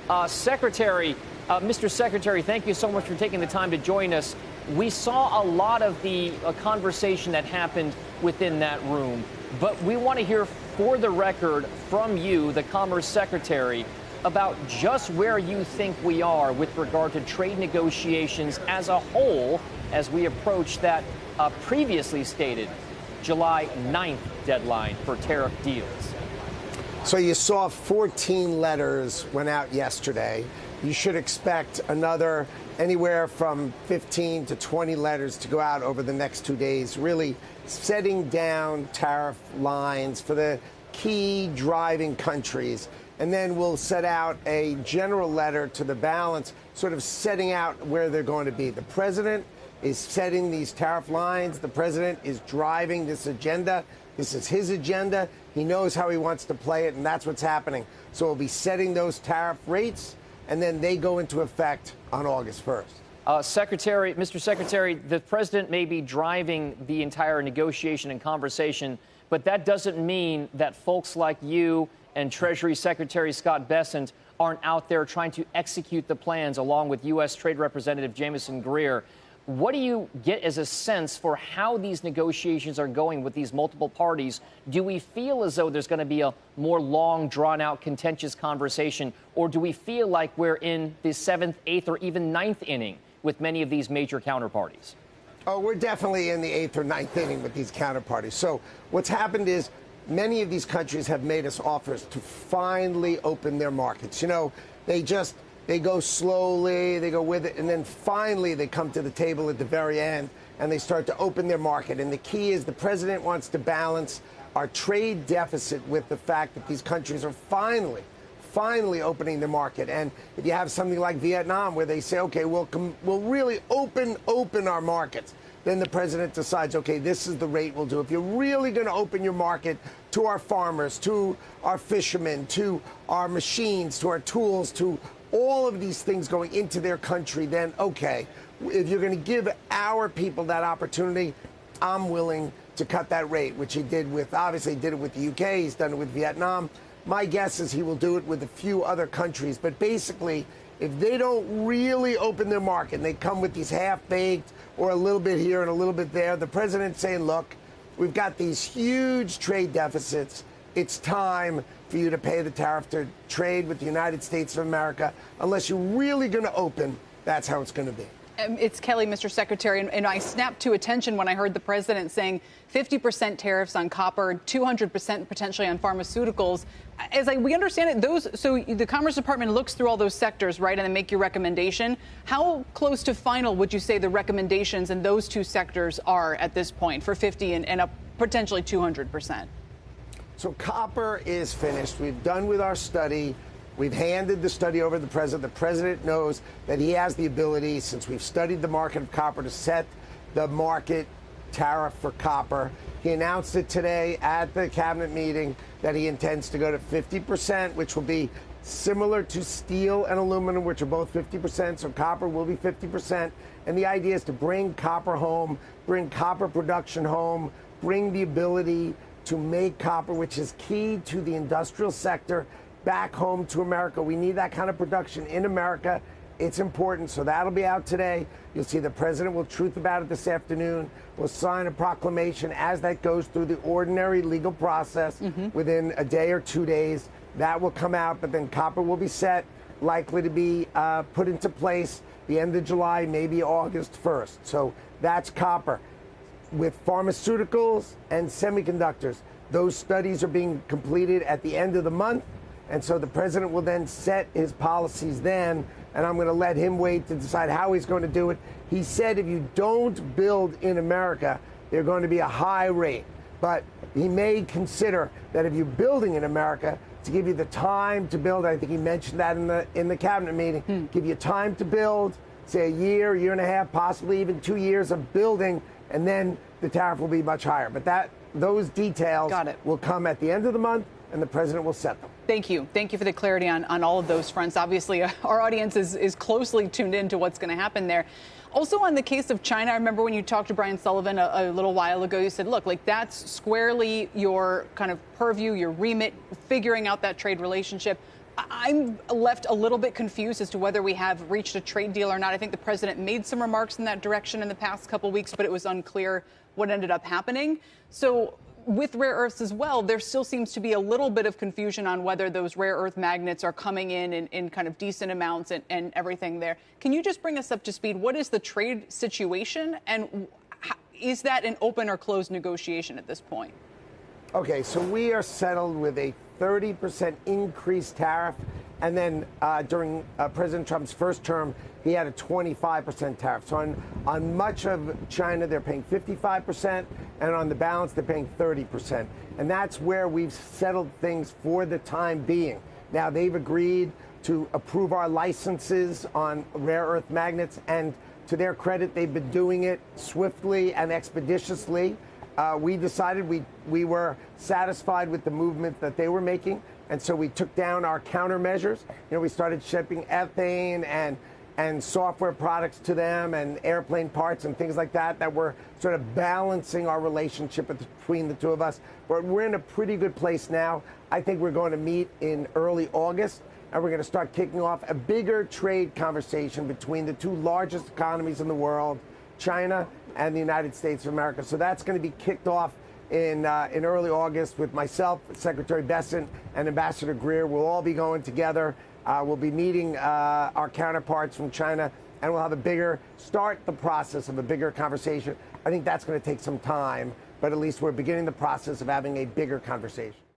Mr. Secretary, thank you so much for taking the time to join us. We saw a lot of the conversation that happened within that room, but we want to hear for the record from you, the Commerce Secretary, about just where you think we are with regard to trade negotiations as a whole as we approach that previously stated July 9th deadline for tariff deals. So you saw 14 letters went out yesterday. You should expect another anywhere from 15 to 20 letters to go out over the next 2 days, really setting down tariff lines for the key driving countries. And then we'll set out a general letter to the balance, sort of setting out where they're going to be. The president is setting these tariff lines. The president is driving this agenda. This is his agenda. He knows how he wants to play it, and that's what's happening. So we'll be setting those tariff rates, and then they go into effect on August 1st. Mr. Secretary, the president may be driving the entire negotiation and conversation, but that doesn't mean that folks like you and Treasury Secretary Scott Bessent aren't out there trying to execute the plans along with U.S. Trade Representative Jamieson Greer. What do you get as a sense for how these negotiations are going with these multiple parties? Do we feel as though there's going to be a more long, drawn-out, contentious conversation, or do we feel like we're in the 7th, 8th, or even 9th inning with many of these major counterparties? Oh, we're definitely in the 8th or 9th inning with these counterparties. So what's happened is many of these countries have made us offers to finally open their markets. You know, they go slowly, they go with it, and then finally they come to the table at the very end and they start to open their market. And the key is the president wants to balance our trade deficit with the fact that these countries are finally opening their market. And if you have something like Vietnam where they say, okay, we'll really open our markets, then the president decides, okay, this is the rate we'll do. If you're really going to open your market to our farmers, to our fishermen, to our machines, to our tools, to all of these things going into their country, then, okay, if you're going to give our people that opportunity, I'm willing to cut that rate, which he did with, obviously did it with the UK, he's done it with Vietnam. My guess is he will do it with a few other countries. But basically, if they don't really open their market and they come with these half-baked or a little bit here and a little bit there, the president's saying, look, we've got these huge trade deficits. It's time for you to pay the tariff to trade with the United States of America. Unless you're really going to open, that's how it's going to be. It's Kelly, Mr. Secretary, and I snapped to attention when I heard the president saying 50% tariffs on copper, 200% potentially on pharmaceuticals. We understand it, so the Commerce Department looks through all those sectors, right, and then make your recommendation. How close to final would you say the recommendations in those two sectors are at this point for 50 and up potentially 200%? So copper is finished. We've done with our study. We've handed the study over to the president. The president knows that he has the ability, since we've studied the market of copper, to set the market tariff for copper. He announced it today at the cabinet meeting that he intends to go to 50%, which will be similar to steel and aluminum, which are both 50%. So copper will be 50%. And the idea is to bring copper home, bring copper production home, bring the ability to make copper, which is key to the industrial sector, back home to America. We need that kind of production in America. It's important. So that'll be out today. You'll see the president will truth about it this afternoon. We'll sign a proclamation as that goes through the ordinary legal process within a day or 2 days. That will come out, but then copper will be set, likely to be put into place the end of July, maybe August 1st. So that's copper. With pharmaceuticals and semiconductors, those studies are being completed at the end of the month. And so the president will then set his policies then, and I'm going to let him wait to decide how he's going to do it. He said if you don't build in America, there's going to be a high rate. But he may consider that if you're building in America, to give you the time to build, I think he mentioned that in the cabinet meeting, give you time to build, say a year and a half, possibly even 2 years of building, and then the tariff will be much higher. But those details will come at the end of the month, and the president will set them. Thank you. Thank you for the clarity on all of those fronts. Obviously, our audience is closely tuned in to what's going to happen there. Also, on the case of China, I remember when you talked to Brian Sullivan a little while ago, you said, look, like that's squarely your kind of purview, your remit, figuring out that trade relationship. I'm left a little bit confused as to whether we have reached a trade deal or not. I think the president made some remarks in that direction in the past couple of weeks, but it was unclear what ended up happening. So with rare earths as well, there still seems to be a little bit of confusion on whether those rare earth magnets are coming in kind of decent amounts and everything there. Can you just bring us up to speed? What is the trade situation, and is that an open or closed negotiation at this point? Okay, so we are settled with a 30% increased tariff. And then during President Trump's first term, he had a 25% tariff. So on much of China, they're paying 55%, and on the balance, they're paying 30%. And that's where we've settled things for the time being. Now, they've agreed to approve our licenses on rare earth magnets, and to their credit, they've been doing it swiftly and expeditiously. We decided we were satisfied with the movement that they were making, and so we took down our countermeasures. You know, we started shipping ethane and software products to them and airplane parts and things like that that were sort of balancing our relationship between the two of us. But we're in a pretty good place now. I think we're going to meet in early August, and we're going to start kicking off a bigger trade conversation between the two largest economies in the world, China and the United States of America. So that's going to be kicked off in early August with myself, Secretary Bessent, and Ambassador Greer. We'll all be going together. We'll be meeting our counterparts from China, and we'll have start the process of a bigger conversation. I think that's going to take some time, but at least we're beginning the process of having a bigger conversation.